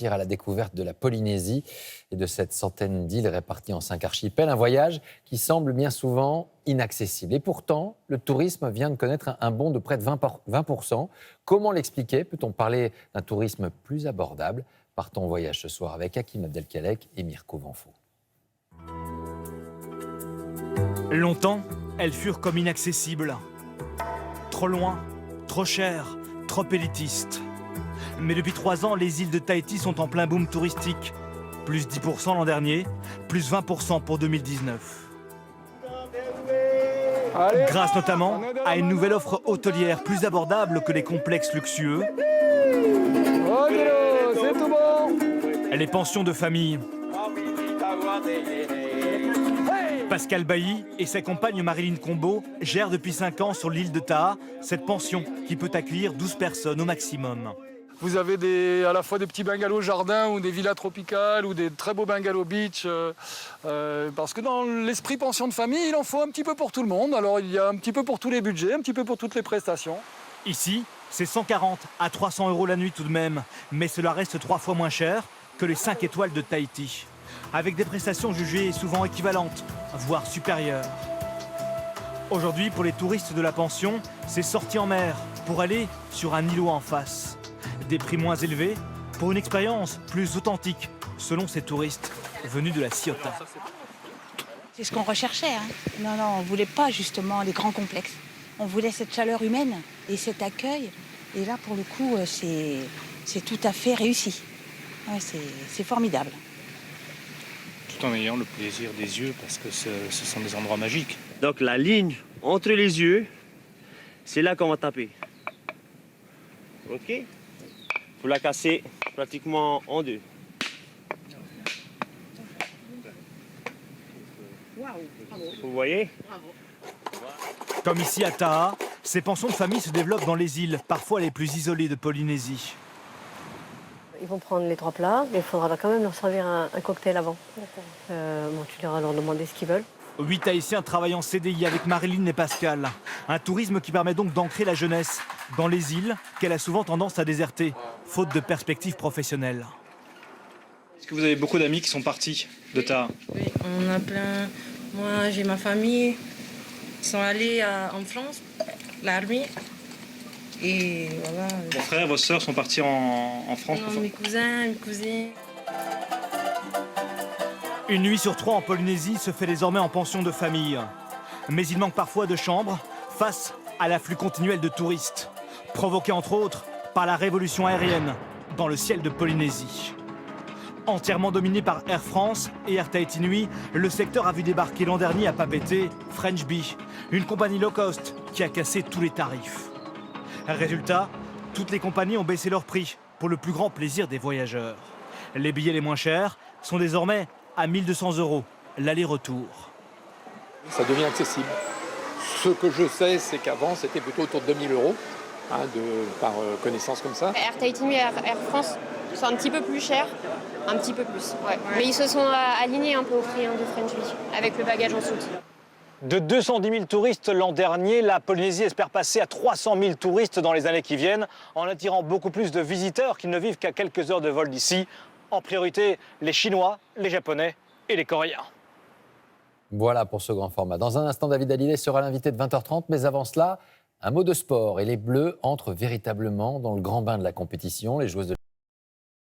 À la découverte de la Polynésie et de cette centaine d'îles réparties en 5 archipels. Un voyage qui semble bien souvent inaccessible. Et pourtant, le tourisme vient de connaître un bond de près de 20%. Comment l'expliquer? Peut-on parler d'un tourisme plus abordable? Partons en voyage ce soir avec Hakim Abdelkalek et Mirko Vanfo. Longtemps, elles furent comme inaccessibles. Trop loin, trop cher, trop élitistes. Mais depuis 3 ans, les îles de Tahiti sont en plein boom touristique. Plus 10% l'an dernier, plus 20% pour 2019. Grâce notamment à une nouvelle offre hôtelière plus abordable que les complexes luxueux. Les pensions de famille. Pascal Bailly et sa compagne Marilyn Combeau gèrent depuis 5 ans sur l'île de Taha cette pension qui peut accueillir 12 personnes au maximum. Vous avez à la fois des petits bungalows jardins ou des villas tropicales ou des très beaux bungalows beach. Parce que dans l'esprit pension de famille, il en faut un petit peu pour tout le monde. Alors il y a un petit peu pour tous les budgets, un petit peu pour toutes les prestations. Ici, c'est 140 à 300 € la nuit tout de même. Mais cela reste 3 fois moins cher que les 5 étoiles de Tahiti. Avec des prestations jugées souvent équivalentes, voire supérieures. Aujourd'hui, pour les touristes de la pension, c'est sortie en mer pour aller sur un îlot en face. Des prix moins élevés pour une expérience plus authentique, selon ces touristes venus de la Ciotat. C'est ce qu'on recherchait. Non, on ne voulait pas justement les grands complexes. On voulait cette chaleur humaine et cet accueil. Et là, pour le coup, c'est tout à fait réussi. Ouais, c'est formidable. Tout en ayant le plaisir des yeux, parce que ce sont des endroits magiques. Donc la ligne entre les yeux, c'est là qu'on va taper. Ok? Faut la casser pratiquement en deux. Vous voyez? Comme ici à Taha, ces pensions de famille se développent dans les îles, parfois les plus isolées de Polynésie. Ils vont prendre les 3 plats, mais il faudra quand même leur servir un cocktail avant. Tu leur demander ce qu'ils veulent. 8 Haïtiens travaillent en CDI avec Marilyn et Pascal. Un tourisme qui permet donc d'ancrer la jeunesse dans les îles qu'elle a souvent tendance à déserter, faute de perspectives professionnelles. Est-ce que vous avez beaucoup d'amis qui sont partis de Taha? Oui, on a plein. Moi, j'ai ma famille. Ils sont allés en France, l'armée. Et voilà. Vos frères, vos sœurs sont partis en France? Non, mes cousins, mes cousines. Une nuit sur 3 en Polynésie se fait désormais en pension de famille. Mais il manque parfois de chambres face à l'afflux continuel de touristes, provoqué entre autres par la révolution aérienne dans le ciel de Polynésie. Entièrement dominé par Air France et Air Tahiti Nui, le secteur a vu débarquer l'an dernier à Papeete French Bee, une compagnie low cost qui a cassé tous les tarifs. Résultat, toutes les compagnies ont baissé leur prix pour le plus grand plaisir des voyageurs. Les billets les moins chers sont désormais à 1 200 € l'aller-retour. Ça devient accessible. Ce que je sais, c'est qu'avant, c'était plutôt autour de 2 000 € par connaissance comme ça. Air Tahiti Nui et Air France sont un petit peu plus chers, un petit peu plus. Ouais. Mais ils se sont alignés un peu au prix de French Bee, avec le bagage en soute. De 210 000 touristes l'an dernier, la Polynésie espère passer à 300 000 touristes dans les années qui viennent, en attirant beaucoup plus de visiteurs qui ne vivent qu'à quelques heures de vol d'ici. En priorité, les Chinois, les Japonais et les Coréens. Voilà pour ce grand format. Dans un instant, David Hallyday sera l'invité de 20h30. Mais avant cela, un mot de sport. Et les Bleus entrent véritablement dans le grand bain de la compétition. Les joueuses de